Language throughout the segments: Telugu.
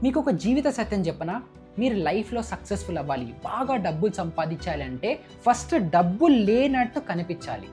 మీకు ఒక జీవిత సత్యం చెప్పనా? మీరు లైఫ్‌లో సక్సెస్‌ఫుల్ అవ్వాలి, బాగా డబ్బులు సంపాదించాలి అంటే ఫస్ట్ డబ్బులు లేనట్టు కనిపించాలి.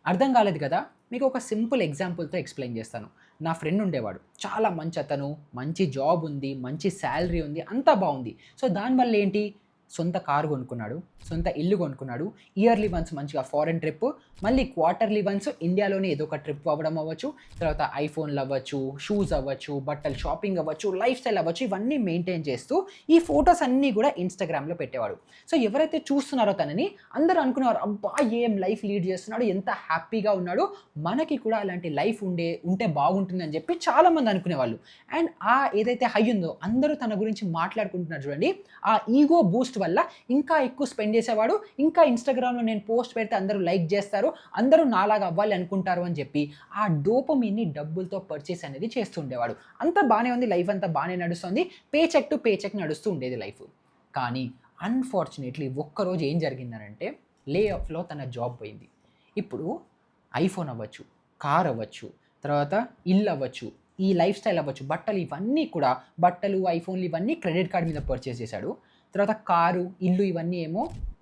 అర్థం కాలేదు కదా! మీకు ఒక సింపుల్ ఎగ్జాంపుల్‌తో ఎక్స్‌ప్లెయిన్ చేస్తాను. నా ఫ్రెండ్ ఉండేవాడు. చాలా మంచి అతను. మంచి జాబ్ ఉంది. మంచి సాలరీ ఉంది. అంతా బావుంది. సో, దానివల్ల ఏంటి? సొంత కారు కొనుక్కున్నాడు. సొంత ఇల్లు కొనుక్కున్నాడు. ఇయర్లీ వన్స్ మంచిగా ఫారెన్ ట్రిప్, మళ్ళీ క్వార్టర్లీ వన్స్ ఇండియాలోనే ఏదో ఒక ట్రిప్ అవ్వడం అవ్వచ్చు. తర్వాత ఐఫోన్‌లు అవ్వచ్చు, షూస్ అవ్వచ్చు, బట్టలు షాపింగ్ అవ్వచ్చు, లైఫ్ స్టైల్ అవ్వచ్చు. ఇవన్నీ మెయింటైన్ చేస్తూ ఈ ఫోటోస్ అన్నీ కూడా ఇన్‌స్టాగ్రామ్‌లో పెట్టేవాడు. సో, ఎవరైతే చూస్తున్నారో తనని అందరూ అనుకునేవారు, అబ్బా! ఏం లైఫ్ లీడ్ చేస్తున్నాడు. ఎంత హ్యాపీగా ఉన్నాడు. మనకి కూడా అలాంటి లైఫ్ ఉంటే బాగుంటుందని చెప్పి చాలామంది అనుకునేవాళ్ళు. అండ్ ఏదైతే హై ఉందో అందరూ తన గురించి మాట్లాడుకుంటున్నారు చూడండి. ఆ ఈగో బూస్ట్ వల్ల ఇంకా ఎక్కువ స్పెండ్ చేసేవాడు. ఇంకా ఇన్‌స్టాగ్రామ్‌లో నేను పోస్ట్ పెడితే అందరూ లైక్ చేస్తారు. అందరూ నాలాగా అవ్వాలి అనుకుంటారు అని చెప్పి ఆ డోపమైన్‌ని డబ్బులతో పర్చేస్ అనేది చేస్తూ ఉండేవాడు. అంతా బానే ఉంది. లైఫ్ అంతా బానే నడుస్తుంది. Pay check to pay check నడుస్తూ ఉండేది లైఫ్. కానీ అన్‌ఫార్చునేట్‌లీ ఒక్కరోజు ఏం జరిగిందనంటే లే ఆఫ్‌లో తన జాబ్ పోయింది. ఇప్పుడు ఐఫోన్ అవ్వచ్చు, కార్ అవ్వచ్చు, తర్వాత ఇల్లు అవ్వచ్చు, ఈ లైఫ్ స్టైల్ అవ్వచ్చు, బట్టలు ఇవన్నీ కూడా బట్టలు, ఐఫోన్‌లు ఇవన్నీ క్రెడిట్ కార్డ్ మీద పర్చేస్ చేశాడు. తర్వాత కారు, ఇల్లు ఇవన్నీ ఏమో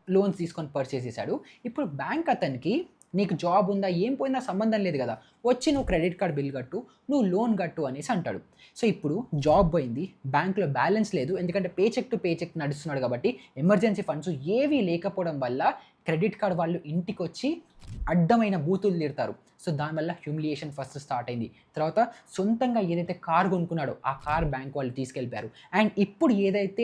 లోన్స్ తీసుకొని పర్చేస్ చేశాడు. ఇప్పుడు బ్యాంక్ అతనికి నీకు జాబ్ ఉందా, ఏం పోయిందా సంబంధం లేదు కదా! వచ్చి నువ్వు క్రెడిట్ కార్డ్ బిల్ కట్టు, నువ్వు లోన్ కట్టు అనేసి అంటాడు. సో, ఇప్పుడు జాబ్ పోయింది. బ్యాంక్‌లో బ్యాలెన్స్ లేదు. ఎందుకంటే pay check to pay check నడుస్తున్నాడు కాబట్టి ఎమర్జెన్సీ ఫండ్స్ ఏవీ లేకపోవడం వల్ల క్రెడిట్ కార్డ్ వాళ్ళు ఇంటికొచ్చి అడ్డమైన బూతులు తిడతారు. సో, దానివల్ల హ్యూమిలియేషన్ ఫస్ట్ స్టార్ట్ అయింది. తర్వాత సొంతంగా ఏదైతే కార్ కొనుక్కున్నాడో ఆ కార్ బ్యాంక్ వాళ్ళు తీసుకెళ్ళిపోయారు. అండ్ ఇప్పుడు ఏదైతే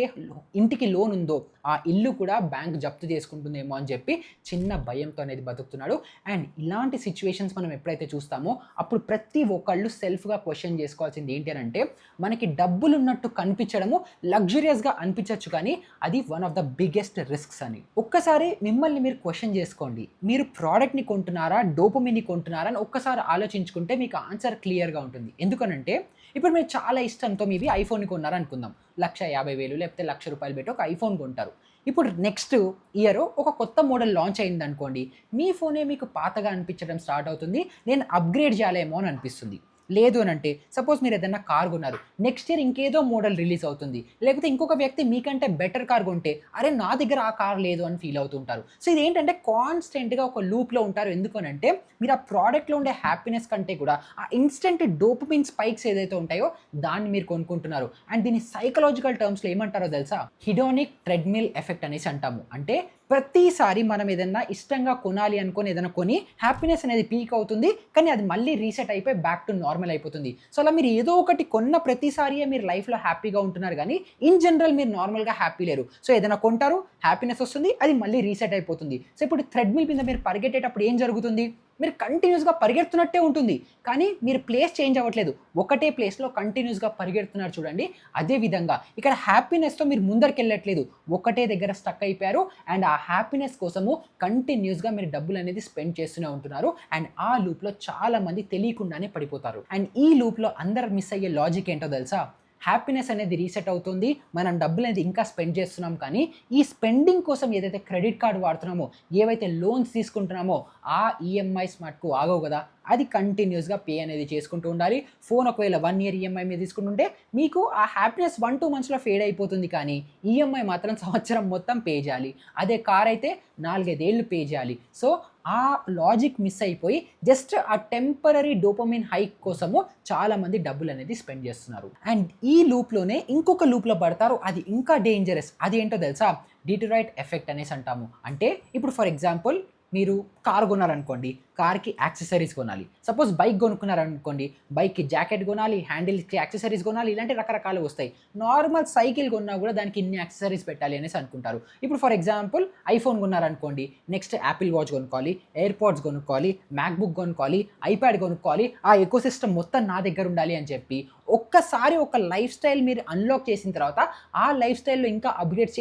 ఇంటికి లోన్ ఉందో ఆ ఇల్లు కూడా బ్యాంక్ జప్తు చేసుకుంటుందేమో అని చెప్పి చిన్న భయంతో అనేది బతుకుతున్నాడు. అండ్ ఇలాంటి సిట్యుయేషన్స్ మనం ఎప్పుడైతే చూస్తామో అప్పుడు ప్రతి ఒక్కళ్ళు సెల్ఫ్‌గా క్వెషన్ చేసుకోవాల్సింది ఏంటి అనంటే, మనకి డబ్బులున్నట్టు కనిపించడము లగ్జూరియస్‌గా అనిపించొచ్చు కానీ అది one of the biggest risks అని. ఒక్కసారి మిమ్మల్ని మీరు క్వెషన్ చేసుకోండి. మీరు ప్రోడక్ట్‌ని కొంటున్నారా? డోపమైన్‌ని కొంటున్నారా? అని ఒక్కసారి ఆలోచించుకుంటే మీకు ఆన్సర్ క్లియర్‌గా ఉంటుంది. ఎందుకనంటే ఇప్పుడు మీరు చాలా ఇష్టంతో మేబీ ఐఫోన్‌ని కొన్నారనుకుందాం. 1,50,000 లేకపోతే రూ. 1,00,000 పెట్టి ఒక ఐఫోన్ కొంటారు. ఇప్పుడు నెక్స్ట్ ఇయర్ ఒక కొత్త మోడల్ లాంచ్ అయిందనుకోండి. మీ ఫోనే మీకు పాతగా అనిపించడం స్టార్ట్ అవుతుంది. నేను అప్‌గ్రేడ్ చేయాలేమో అని అనిపిస్తుంది. లేదు అనంటే సపోజ్ మీరు ఏదైనా కార్ కొన్నారు. నెక్స్ట్ ఇయర్ ఇంకేదో మోడల్ రిలీజ్ అవుతుంది. లేకపోతే ఇంకొక వ్యక్తి మీకంటే బెటర్ కార్ కొంటే, అరే నా దగ్గర ఆ కార్ లేదు అని ఫీల్ అవుతూ ఉంటారు. సో, ఇదేంటంటే కాన్స్టెంట్‌గా ఒక లూప్‌లో ఉంటారు. ఎందుకనంటే మీరు ఆ ప్రోడక్ట్‌లో ఉండే హ్యాపీనెస్ కంటే కూడా ఆ ఇన్‌స్టంట్ డోపమైన్ స్పైక్స్ ఏదైతే ఉంటాయో దాన్ని మీరు కొనుక్కుంటున్నారు. అండ్ దీన్ని సైకలాజికల్ టర్మ్స్‌లో ఏమంటారో తెలుసా? హిడోనిక్ ట్రెడ్‌మిల్ ఎఫెక్ట్ అనేసి అంటాము. అంటే ప్రతిసారి మనం ఏదన్నా ఇష్టంగా కొనాలి అనుకోని ఏదైనా కొని హ్యాపీనెస్ అనేది పీక్ అవుతుంది. కానీ అది మళ్ళీ రీసెట్ అయిపోయి బ్యాక్ టు నార్మల్ అయిపోతుంది. సో, అలా మీరు ఏదో ఒకటి కొన్న ప్రతిసారియే మీరు లైఫ్‌లో హ్యాపీగా ఉంటున్నారు గానీ, ఇన్ జనరల్ మీరు నార్మల్‌గా హ్యాపీ లేరు. సో, ఏదైనా కొంటారు, హ్యాపీనెస్ వస్తుంది, అది మళ్ళీ రీసెట్ అయిపోతుంది. సో, ఇప్పుడు థ్రెడ్‌మిల్ మీద మీరు పరిగెట్టేటప్పుడు ఏం జరుగుతుంది? మీరు కంటిన్యూస్‌గా పరిగెడుతున్నట్టే ఉంటుంది. కానీ మీరు ప్లేస్ చేంజ్ అవ్వట్లేదు. ఒకటే ప్లేస్‌లో కంటిన్యూస్‌గా పరిగెడుతున్నారు చూడండి. అదే విధంగా ఇక్కడ హ్యాపీనెస్‌తో మీరు ముందరికెళ్ళట్లేదు. ఒకటే దగ్గర స్టక్ అయిపోయారు. అండ్ ఆ హ్యాపీనెస్ కోసము కంటిన్యూస్‌గా మీరు డబ్బులనేది స్పెండ్ చేస్తూనే ఉంటున్నారు. అండ్ ఆ లూప్‌లో చాలామంది తెలియకుండానే పడిపోతారు. అండ్ ఈ లూప్‌లో అందరూ మిస్ అయ్యే లాజిక్ ఏంటో తెలుసా? హ్యాపీనెస్ అనేది రీసెట్ అవుతుంది. మనం డబ్బులనేది ఇంకా స్పెండ్ చేస్తున్నాం కానీ, ఈ స్పెండింగ్ కోసం ఏదైతే క్రెడిట్ కార్డ్ వాడుతున్నామో, ఏవైతే లోన్స్ తీసుకుంటున్నామో ఆ ఈఎంఐస్ మటుకు ఆగవు గదా! అది కంటిన్యూస్‌గా పే అనేది చేసుకుంటూ ఉండాలి. ఫోన్ ఒకవేళ 1 ఇయర్ ఈఎంఐ మీద తీసుకుంటుంటే మీకు ఆ హ్యాపీనెస్ 1, 2 మంత్స్‌లో ఫేడ్ అయిపోతుంది కానీ, ఈఎంఐ మాత్రం సంవత్సరం మొత్తం పే చేయాలి. అదే కార్ అయితే 4, 5 ఏళ్ళు పే చేయాలి. సో, ఆ లాజిక్ మిస్ అయిపోయి జస్ట్ ఆ టెంపరరీ డోపమైన్ హైక్ కోసము చాలామంది డబ్బులనేది స్పెండ్ చేస్తున్నారు. అండ్ ఈ లూప్‌లోనే ఇంకొక లూప్‌లో పడతారు. అది ఇంకా డేంజరస్. అదేంటో తెలుసా? డిట్రాయిట్ ఎఫెక్ట్ అనేసి అంటాము. అంటే ఇప్పుడు ఫర్ ఎగ్జాంపుల్ మీరు కార్ కొన్నారనుకోండి. కార్‌కి యాక్సెసరీస్ కొనాలి. సపోజ్ బైక్ కొనుక్కున్నారనుకోండి. బైక్‌కి జాకెట్ కొనాలి, హ్యాండిల్స్‌కి యాక్సెసరీస్ కొనాలి. ఇలాంటి రకరకాలు వస్తాయి. నార్మల్ సైకిల్ కొన్నా కూడా దానికి ఇన్ని యాక్సెసరీస్ పెట్టాలి అనేసి అనుకుంటారు. ఇప్పుడు ఫర్ ఎగ్జాంపుల్ ఐఫోన్ కొన్నారనుకోండి. నెక్స్ట్ యాపిల్ వాచ్ కొనుక్కోవాలి, ఎయిర్‌పోడ్స్ కొనుక్కోవాలి, మ్యాక్‌బుక్ కొనుక్కోవాలి, ఐప్యాడ్ కొనుక్కోవాలి. ఆ ఎకోసిస్టమ్ మొత్తం నా దగ్గర ఉండాలి అని చెప్పి ఒక్కసారి ఒక లైఫ్ స్టైల్ మీరు అన్‌లాక్ చేసిన తర్వాత ఆ లైఫ్ స్టైల్‌లో ఇంకా అప్‌గ్రేడ్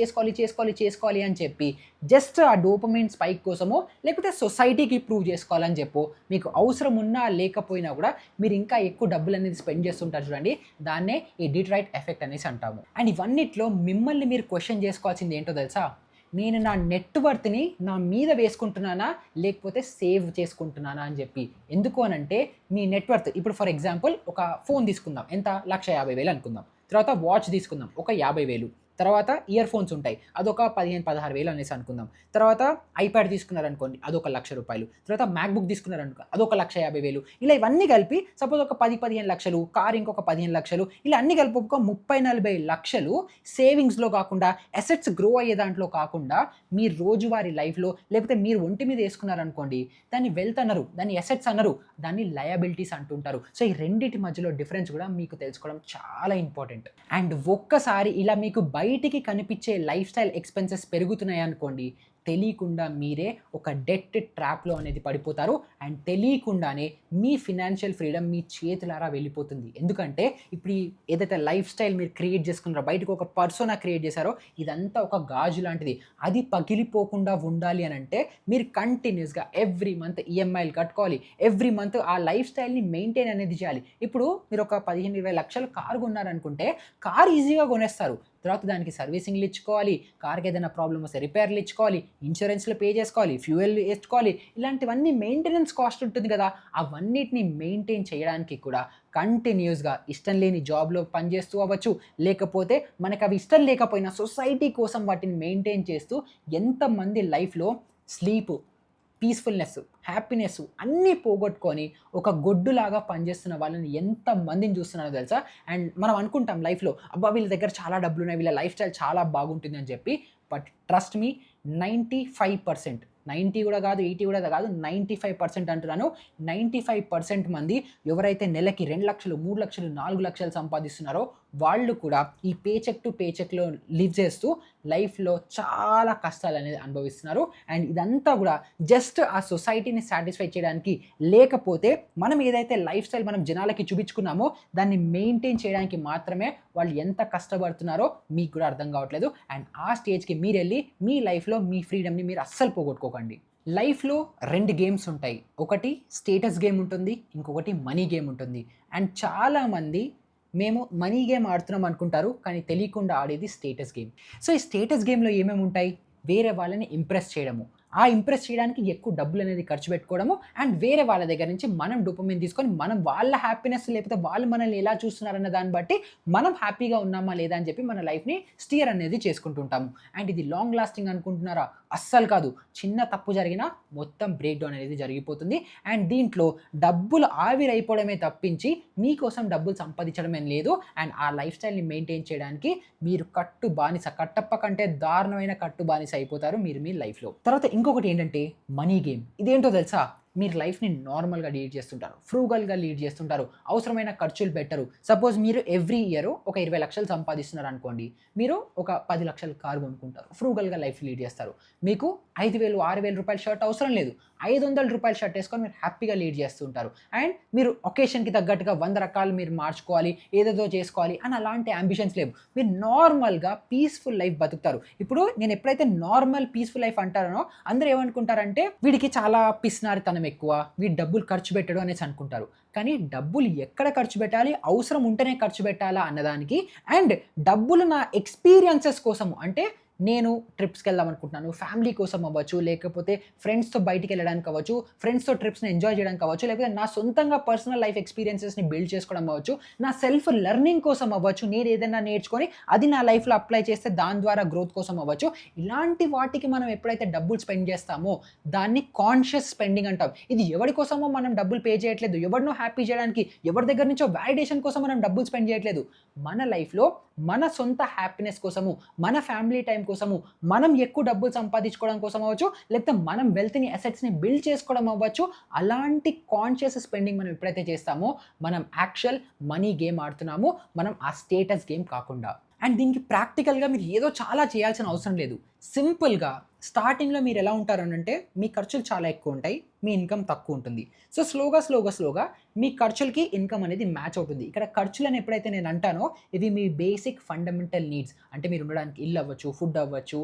చేసుకోవాలి అని చెప్పి జస్ట్ ఆ డోపమైన్ స్పైక్ కోసమో లేకపోతే సొసైటీకి ప్రూవ్ చేసుకోవాలి కావాలని చెప్పో, మీకు అవసరం ఉన్నా లేకపోయినా కూడా మీరు ఇంకా ఎక్కువ డబ్బులు అనేది స్పెండ్ చేస్తుంటారు చూడండి, దాన్నే ఈ డిట్రాయిట్ ఎఫెక్ట్ అనేసి అంటాము. అండ్ ఇవన్నిట్లో మిమ్మల్ని మీరు క్వశ్చన్ చేసుకోవాల్సింది ఏంటో తెలుసా? నేను నా నెట్ వర్త్‌ని నా మీద వేసుకుంటున్నానా? లేకపోతే సేవ్ చేసుకుంటున్నానా అని చెప్పి. ఎందుకు అనంటే మీ నెట్ వర్త్ ఇప్పుడు ఫర్ ఎగ్జాంపుల్ ఒక ఫోన్ తీసుకుందాం. ఎంత? 1,50,000 అనుకుందాం. తర్వాత వాచ్ తీసుకుందాం. ఒక 50,000. తర్వాత ఇయర్ ఫోన్స్ ఉంటాయి. అదొక 15, 16,000 అనేసి అనుకుందాం. తర్వాత ఐప్యాడ్ తీసుకున్నారనుకోండి అదొక 1,00,000 రూపాయలు. తర్వాత మ్యాక్‌బుక్ తీసుకున్నారనుకో అదొక 1,50,000 ఇలా ఇవన్నీ కలిపి సపోజ్ ఒక 10, 15 లక్షలు, కార్ ఇంకొక 15 లక్షలు ఇలా అన్నీ కలిపి ఒక 30, 40 లక్షలు సేవింగ్స్‌లో కాకుండా, అసెట్స్ గ్రో అయ్యే దాంట్లో కాకుండా మీ రోజువారీ లైఫ్‌లో లేకపోతే మీరు ఒంటి మీద ఏసుకున్నారనుకోండి దాన్ని వెల్త్ అనరు, దాన్ని అసెట్స్ అనరు, దాన్ని లయబిలిటీస్ అంటుంటారు. సో ఈ రెండిటి మధ్యలో డిఫరెన్స్ కూడా మీకు తెలుసుకోవడం చాలా ఇంపార్టెంట్. అండ్ ఒక్కసారి ఇలా మీకు బయటికి కనిపించే లైఫ్ స్టైల్ ఎక్స్‌పెన్సెస్ పెరుగుతున్నాయనుకోండి, తెలియకుండా మీరే ఒక డెట్ ట్రాప్‌లో అనేది పడిపోతారు. అండ్ తెలియకుండానే మీ ఫినాన్షియల్ ఫ్రీడమ్ మీ చేతులారా వెళ్ళిపోతుంది. ఎందుకంటే ఇప్పుడు ఏదైతే లైఫ్ స్టైల్ మీరు క్రియేట్ చేసుకున్నారో, బయటకు ఒక పర్సోనా క్రియేట్ చేశారో ఇదంతా ఒక గాజు లాంటిది. అది పగిలిపోకుండా ఉండాలి అనంటే మీరు కంటిన్యూస్‌గా ఎవ్రీ మంత్ ఈఎంఐలు కట్టుకోవాలి. ఎవ్రీ మంత్ ఆ లైఫ్ స్టైల్‌ని మెయింటైన్ అనేది చేయాలి. ఇప్పుడు మీరు ఒక 15, 20 లక్షలు కారు కొన్నారనుకుంటే కారు ఈజీగా కొనేస్తారు. తర్వాత దానికి సర్వీసింగ్‌లు ఇచ్చుకోవాలి, కార్‌కి ఏదైనా ప్రాబ్లమ్ వస్తే రిపేర్లు ఇచ్చుకోవాలి, ఇన్స్యూరెన్స్‌లు పే చేసుకోవాలి, ఫ్యూయల్ ఏసుకోవాలి. ఇలాంటివన్నీ మెయింటెనెన్స్ కాస్ట్ ఉంటుంది కదా! అవన్నిటిని మెయింటైన్ చేయడానికి కూడా కంటిన్యూస్‌గా ఇష్టం లేని జాబ్‌లో పనిచేస్తూ అవ్వచ్చు, లేకపోతే మనకు అవి ఇష్టం లేకపోయినా సొసైటీ కోసం వాటిని మెయింటైన్ చేస్తూ ఎంతమంది లైఫ్‌లో స్లీపు, పీస్‌ఫుల్‌నెస్, హ్యాపీనెస్ అన్నీ పోగొట్టుకొని ఒక గొడ్డులాగా పనిచేస్తున్న వాళ్ళని ఎంతమందిని చూస్తున్నానో తెలుసా? అండ్ మనం అనుకుంటాం లైఫ్‌లో అబ్బా! వీళ్ళ దగ్గర చాలా డబ్బులున్నాయి, వీళ్ళ లైఫ్ స్టైల్ చాలా బాగుంటుంది అని చెప్పి. బట్ ట్రస్ట్ మీ 95% 90 కూడా కాదు, 80 కూడా కాదు, 95% అంటున్నాను. 95% మంది ఎవరైతే నెలకి 2,00,000, 3,00,000, 4,00,000 సంపాదిస్తున్నారో వాళ్ళు కూడా ఈ పేచెక్ టు పేచెక్‌లో లివ్ చేస్తూ లైఫ్‌లో చాలా కష్టాలనేది అనుభవిస్తున్నారు. అండ్ ఇదంతా కూడా జస్ట్ ఆ సొసైటీని సాటిస్ఫై చేయడానికి, లేకపోతే మనం ఏదైతే లైఫ్ స్టైల్ మనం జనాలకి చూపించుకున్నామో దాన్ని మెయింటైన్ చేయడానికి మాత్రమే వాళ్ళు ఎంత కష్టపడుతున్నారో మీకు కూడా అర్థం కావట్లేదు. అండ్ ఆ స్టేజ్‌కి మీరెళ్ళి మీ లైఫ్‌లో మీ ఫ్రీడమ్‌ని మీరు అస్సలు పోగొట్టుకోకండి. లైఫ్‌లో 2 గేమ్స్ ఉంటాయి. ఒకటి స్టేటస్ గేమ్ ఉంటుంది. ఇంకొకటి మనీ గేమ్ ఉంటుంది. అండ్ చాలామంది మేము మనీ గేమ్ ఆడుతున్నాం అనుకుంటారు. కానీ తెలియకుండా ఆడేది స్టేటస్ గేమ్. సో ఈ స్టేటస్ గేమ్‌లో ఏమేమి ఉంటాయి? వేరే వాళ్ళని ఇంప్రెస్ చేయడము. ఆ ఇంప్రెస్ చేయడానికి ఎక్కువ డబ్బులనేది ఖర్చు పెట్టుకోవడము. అండ్ వేరే వాళ్ళ దగ్గర నుంచి మనం డోపమైన్ తీసుకొని మనం వాళ్ళ హ్యాపీనెస్ లేకపోతే వాళ్ళు మనల్ని ఎలా చూస్తున్నారన్న దాన్ని బట్టి మనం హ్యాపీగా ఉన్నామా లేదా అని చెప్పి మన లైఫ్‌ని స్టీర్ అనేది చేసుకుంటుంటాము. అండ్ ఇది లాంగ్ లాస్టింగ్ అనుకుంటున్నారా? అస్సలు కాదు. చిన్న తప్పు జరిగినా మొత్తం బ్రేక్ డౌన్ అనేది జరిగిపోతుంది. అండ్ దీంట్లో డబ్బులు ఆవిరైపోవడమే తప్పించి మీకోసం డబ్బులు సంపాదించడమేం లేదు. అండ్ ఆ లైఫ్ స్టైల్‌ని మెయింటైన్ చేయడానికి మీరు కట్టు బానిస, కట్టప్ప కంటే దారుణమైన కట్టు బానిస అయిపోతారు మీరు మీ లైఫ్‌లో. తర్వాత ఇంకొకటి ఏంటంటే మనీ గేమ్. ఇదేంటో తెలుసా? మీరు లైఫ్‌ని నార్మల్‌గా లీడ్ చేస్తుంటారు. ఫ్రూగల్‌గా లీడ్ చేస్తుంటారు. అవసరమైన ఖర్చులు పెట్టరు. సపోజ్ మీరు ఎవ్రీ ఇయర్ ఒక 20,00,000 సంపాదిస్తున్నారనుకోండి. మీరు ఒక 10,00,000 కారు కొనుక్కుంటారు. ఫ్రూగల్‌గా లైఫ్ లీడ్ చేస్తారు. మీకు 5,000, 6,000 రూపాయల షర్ట్ అవసరం లేదు. 500 రూపాయల షర్ట్ ఏసుకొని మీరు హ్యాపీగా లీడ్ చేస్తూ ఉంటారు. అండ్ మీరు ఒకేషన్‌కి తగ్గట్టుగా 100 రకాలు మీరు మార్చుకోవాలి, ఏదేదో చేసుకోవాలి అని అలాంటి యాంబిషన్స్ లేవు. మీరు నార్మల్‌గా పీస్‌ఫుల్ లైఫ్ బతుకుతారు. ఇప్పుడు నేను ఎప్పుడైతే నార్మల్ పీస్‌ఫుల్ లైఫ్ అంటానో అందరూ ఏమనుకుంటారంటే వీడికి చాలా పిసినారితనం ఎక్కువ, వీడు డబ్బులు ఖర్చు పెట్టడు అనేసి అనుకుంటారు. కానీ డబ్బులు ఎక్కడ ఖర్చు పెట్టాలి, అవసరం ఉంటేనే ఖర్చు పెట్టాలా అన్నదానికి, అండ్ డబ్బులు నా ఎక్స్‌పీరియన్సెస్ కోసము అంటే నేను ట్రిప్స్‌కి వెళ్దాం అనుకుంటున్నాను. ఫ్యామిలీ కోసం అవ్వచ్చు, లేకపోతే ఫ్రెండ్స్‌తో బయటికెళ్ళడానికి అవ్వచ్చు, ఫ్రెండ్స్‌తో ట్రిప్స్‌ని ఎంజాయ్ చేయడానికి అవ్వచ్చు, లేకపోతే నా సొంతంగా పర్సనల్ లైఫ్ ఎక్స్‌పీరియన్సెస్‌ని బిల్డ్ చేసుకోవడం అవ్వచ్చు, నా సెల్ఫ్ లెర్నింగ్ కోసం అవ్వచ్చు, నేను ఏదైనా నేర్చుకొని అది నా లైఫ్‌లో అప్లై చేస్తే దాని ద్వారా గ్రోత్ కోసం అవ్వచ్చు. ఇలాంటి వాటికి మనం ఎప్పుడైతే డబ్బులు స్పెండ్ చేస్తామో దాన్ని కాన్షియస్ స్పెండింగ్ అంటాం. ఇది ఎవరి కోసమో మనం డబ్బులు పే చేయట్లేదు. ఎవరినో హ్యాపీ చేయడానికి, ఎవరి దగ్గర నుంచో వాలిడేషన్ కోసం మనం డబ్బులు స్పెండ్ చేయట్లేదు. మన లైఫ్‌లో మన సొంత హ్యాపీనెస్ కోసము, మన ఫ్యామిలీ టైం కోసము, మనం ఎక్కువ డబ్బులు సంపాదించుకోవడం కోసం అవ్వచ్చు, లేకపోతే మనం వెల్త్‌ని, అసెట్స్‌ని బిల్డ్ చేసుకోవడం అవ్వచ్చు. అలాంటి కాన్షియస్ స్పెండింగ్ మనం ఎప్పుడైతే చేస్తామో మనం యాక్చువల్ మనీ గేమ్ ఆడుతున్నామో, మనం ఆ స్టేటస్ గేమ్ కాకుండా. అండ్ దీనికి ప్రాక్టికల్‌గా మీరు ఏదో చాలా చేయాల్సిన అవసరం లేదు. సింపుల్‌గా స్టార్టింగ్‌లో మీరు ఎలా ఉంటారనంటే మీ ఖర్చులు చాలా ఎక్కువుంటాయి. మీ ఇన్‌కమ్ తక్కువుంటుంది. సో, స్లోగా మీ ఖర్చులకి ఇన్‌కమ్ అనేది మ్యాచ్ అవుతుంది. ఇక్కడ ఖర్చులని ఎప్పుడైతే నేను అంటానో ఇవి మీ బేసిక్ ఫండమెంటల్ నీడ్స్. అంటే మీరు ఉండడానికి ఇల్లు అవ్వచ్చు, ఫుడ్ అవ్వచ్చు,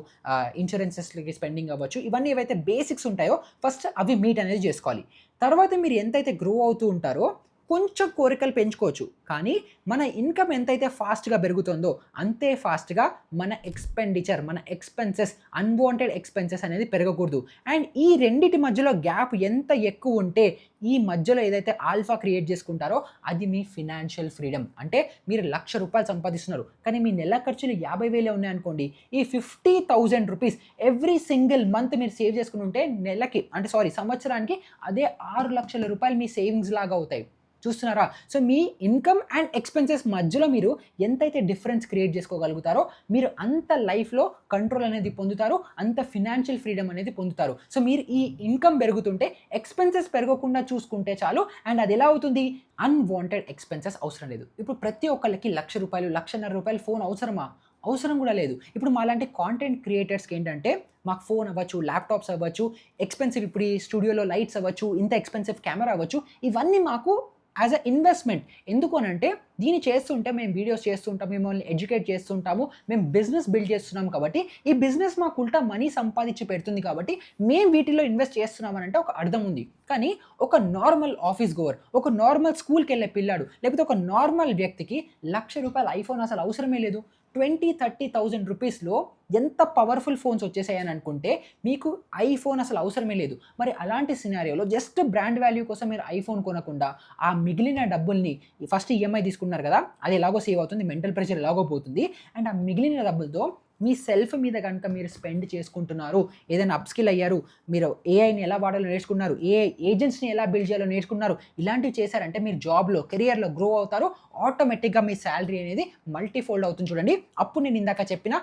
ఇన్స్యూరెన్సెస్‌లకి స్పెండింగ్ అవ్వచ్చు. ఇవన్నీ ఏవైతే బేసిక్స్ ఉంటాయో ఫస్ట్ అవి మీట్ అనేది జేసుకోవాలి. తర్వాత మీరు ఎంతైతే గ్రో అవుతూ ఉంటారో కొంచెం కోరికలు పెంచుకోవచ్చు. కానీ మన ఇన్‌కమ్ ఎంతైతే ఫాస్ట్‌గా పెరుగుతుందో అంతే ఫాస్ట్‌గా మన ఎక్స్‌పెండిచర్, మన ఎక్స్‌పెన్సెస్, అన్‌వాంటెడ్ ఎక్స్‌పెన్సెస్ అనేది పెరగకూడదు. అండ్ ఈ రెండిటి మధ్యలో గ్యాప్ ఎంత ఎక్కువుంటే ఈ మధ్యలో ఏదైతే ఆల్ఫా క్రియేట్ చేసుకుంటారో అది మీ ఫినాన్షియల్ ఫ్రీడమ్. అంటే మీరు రూ. 1,00,000 సంపాదిస్తున్నారు. కానీ మీ నెల ఖర్చులు 50,000 ఉన్నాయనుకోండి. ఈ రూ. 50,000 ఎవ్రీ సింగిల్ మంత్ మీరు సేవ్ చేసుకొని ఉంటే నెలకి అంటే సంవత్సరానికి అదే రూ. 6,00,000 మీ సేవింగ్స్ లాగా అవుతాయి. చూస్తున్నారా? So, me income and expenses మధ్యలో మీరు ఎంతైతే డిఫరెన్స్ క్రియేట్ చేసుకోగలుగుతారో, మీరు అంత లైఫ్‌లో కంట్రోల్ అనేది పొందుతారు. అంత ఫినాన్షియల్ ఫ్రీడమ్ అనేది పొందుతారు. సో, మీరు ఈ ఇన్‌కమ్ పెరుగుతుంటే ఎక్స్‌పెన్సెస్ పెరగకుండా చూసుకుంటే చాలు. అండ్ అది ఎలా అవుతుంది? అన్‌వాంటెడ్ ఎక్స్‌పెన్సెస్ అవసరం లేదు. ఇప్పుడు ప్రతి ఒక్కళ్ళకి రూ. 1,00,000, రూ. 1,50,000 ఫోన్ అవసరమా? అవసరం గూడా లేదు. ఇప్పుడు మాలాంటి కాంటెంట్ క్రియేటర్స్‌కి ఏంటంటే మాకు ఫోన్ అవ్వచ్చు, ల్యాప్‌టాప్స్ అవ్వచ్చు, ఎక్స్‌పెన్సివ్ ఇప్పుడు ఈ స్టూడియోలో లైట్స్ అవ్వచ్చు, ఇంత ఎక్స్‌పెన్సివ్ కెమెరా అవ్వచ్చు, ఇవన్నీ మాకు యాజ్ ఎ ఇన్వెస్ట్‌మెంట్. ఎందుకు అనంటే దీన్ని చేస్తుంటే మేము వీడియోస్ చేస్తుంటాం, మిమ్మల్ని ఎడ్యుకేట్ చేస్తుంటాము, మేము బిజినెస్ బిల్డ్ చేస్తున్నాం కాబట్టి, ఈ బిజినెస్ మాకు ఉల్టా మనీ సంపాదించి పెడుతుంది కాబట్టి, మేము వీటిలో ఇన్వెస్ట్ చేస్తున్నామనంటే ఒక అర్థం ఉంది. కానీ ఒక నార్మల్ ఆఫీస్ గోవర్, ఒక నార్మల్ స్కూల్‌కెళ్ళే పిల్లాడు, లేకపోతే ఒక నార్మల్ వ్యక్తికి రూ. 1,00,000 ఐఫోన్ అసలు అవసరమే లేదు. 20,000-30,000 రూపీస్‌లో ఎంత పవర్‌ఫుల్ ఫోన్స్ వచ్చేసాయని అనుకుంటే, మీకు ఐఫోన్ అసలు అవసరమే లేదు. మరి అలాంటి సినారియోలో జస్ట్ బ్రాండ్ వాల్యూ కోసం మీరు ఐఫోన్ కొనకుండా, ఆ మిగిలిన డబ్బుల్ని ఫస్ట్ ఈఎంఐ తీసుకున్నారు కదా! అది ఎలాగో సేవ్ అవుతుంది. మెంటల్ ప్రెషర్ ఎలాగో పోతుంది. అండ్ ఆ మిగిలిన డబ్బులతో మీ సెల్ఫ్ మీద గనుక మీరు స్పెండ్ చేసుకుంటున్నారు. ఏదైనా అప్‌స్కిల్ అయ్యారు. మీరు ఏఐని ఎలా వాడాలో నేర్చుకున్నారు. ఏఐ ఏజెంట్స్‌ని ఎలా బిల్డ్ చేయాలో నేర్చుకున్నారు. ఇలాంటివి చేశారంటే మీరు జాబ్‌లో, కెరియర్‌లో గ్రో అవుతారు. ఆటోమేటిక్‌గా మీ సాలరీ అనేది మల్టీ ఫోల్డ్ అవుతుంది చూడండి. అప్పుడు నేను ఇందాక చెప్పిన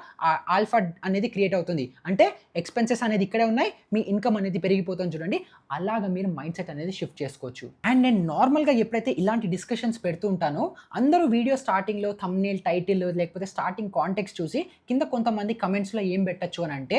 ఆల్ఫా అనేది క్రియేట్ అవుతుంది. అంటే ఎక్స్‌పెన్సెస్ అనేది ఇక్కడే ఉన్నాయి. మీ ఇన్‌కమ్ అనేది పెరిగిపోతుంది చూడండి. అలాగా మీరు మైండ్ సెట్ అనేది షిఫ్ట్ చేసుకోవచ్చు. అండ్ నేను నార్మల్‌గా ఎప్పుడైతే ఇలాంటి డిస్కషన్స్ పెడుతూ ఉంటానో, అందరూ వీడియో స్టార్టింగ్‌లో థంబ్‌నెయిల్, టైటిల్ లేకపోతే స్టార్టింగ్ కాంటెక్స్ట్ చూసి కింద కొంతమంది కమెంట్స్‌లో ఏం పెట్టొచ్చు అనంటే,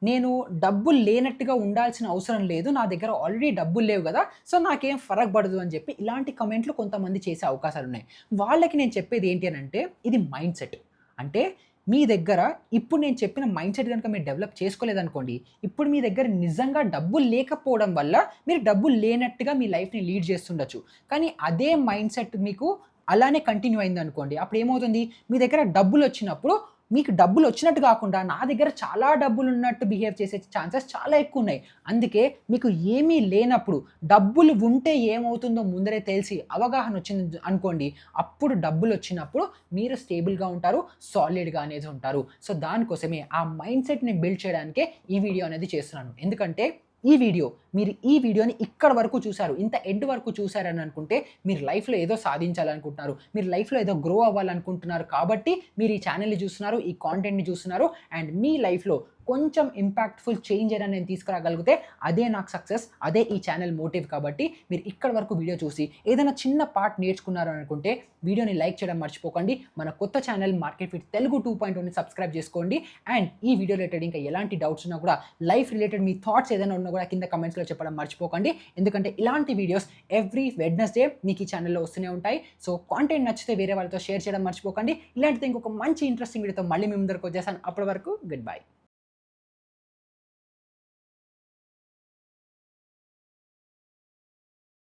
నేను డబ్బులు లేనట్టుగా ఉండాల్సిన అవసరం లేదు. నా దగ్గర ఆల్రెడీ డబ్బులు లేవు గదా! సో, నాకేం ఫరక్ పడదు అని చెప్పి ఇలాంటి కమెంట్‌లు కొంతమంది చేసే అవకాశాలున్నాయి. వాళ్ళకి నేను చెప్పేది ఏంటి అనంటే, ఇది మైండ్ సెట్. అంటే మీ దగ్గర ఇప్పుడు నేను చెప్పిన మైండ్ సెట్ గనుక మీరు డెవలప్ చేసుకోలేదనుకోండి, ఇప్పుడు మీ దగ్గర నిజంగా డబ్బులు లేకపోవడం వల్ల మీరు డబ్బులు లేనట్టుగా మీ లైఫ్‌ని లీడ్ చేస్తుండొచ్చు. కానీ అదే మైండ్ సెట్ మీకు అలానే కంటిన్యూ అయిందనుకోండి, అప్పుడేమవుతుంది? మీ దగ్గర డబ్బులొచ్చినప్పుడు మీకు డబ్బులొచ్చినట్టు గాకుండా, నా దగ్గర చాలా డబ్బులున్నట్టు బిహేవ్ చేసే ఛాన్సెస్ చాలా ఎక్కువున్నాయి. అందుకే మీకు ఏమీ లేనప్పుడు, డబ్బులు ఉంటే ఏమవుతుందో ముందరే తెలిసి అవగాహనొచ్చింది అనుకోండి, అప్పుడు డబ్బులొచ్చినప్పుడు మీరు స్టేబుల్‌గా ఉంటారు, సాలిడ్‌గా అనేది ఉంటారు. సో, దానికోసమే ఆ మైండ్ సెట్‌ని బిల్డ్ చేయడానికే ఈ వీడియో అనేది చేస్తున్నాను. ఎందుకంటే మీరు ఈ వీడియోని ఇక్కడి వరకు చూసారు. ఇంత ఎండ్ వరకు చూసారని అనుకుంటే మీరు లైఫ్‌లో ఏదో సాధించాలనుకుంటున్నారు. మీరు లైఫ్‌లో ఏదో గ్రో అవ్వాలనుకుంటున్నారు కాబట్టి మీరు ఈ ఛానెల్‌ని చూస్తున్నారు. ఈ కాంటెంట్‌ని చూస్తున్నారు. అండ్ మీ లైఫ్‌లో కొంచెం ఇంపాక్ట్‌ఫుల్ చేంజ్ ఏదైనా నేను తీసుకురాగలిగితే అదే నాకు సక్సెస్. అదే ఈ ఛానెల్ మోటివ్ కాబట్టి మీరు ఇక్కడి వరకు వీడియో చూసి ఏదైనా చిన్న పార్ట్ నేర్చుకున్నారు అనుకుంటే వీడియోని లైక్ చేయడం మర్చిపోకండి. మన కొత్త ఛానెల్ మార్కెట్ ఫిట్ తెలుగు 2.0ని సబ్స్క్రైబ్ చేసుకోండి. అండ్ ఈ వీడియో రిలేటెడ్ ఇంకా ఎలాంటి డౌట్స్ ఉన్నా కూడా లైఫ్ రిలేటెడ్ మీ థాట్స్ ఏదైనా ఉన్నా కూడా కింద కమెంట్స్‌లో చెప్పడం మర్చిపోకండి. ఎందుకంటే ఇలాంటి వీడియోస్ ఎవ్రీ వెడ్నెస్‌డే మీకు ఈ ఛానెల్‌లో వస్తూనే ఉంటాయి. సో, కాంటెంట్ నచ్చితే వేరే వాళ్ళతో షేర్ చేయడం మర్చిపోకండి. ఇలాంటిది ఇంకొక మంచి ఇంట్రెస్టింగ్ వీడియోతో మళ్ళీ మీ ముందరికి వచ్చేసాను. అప్పటి వరకు గుడ్ బై.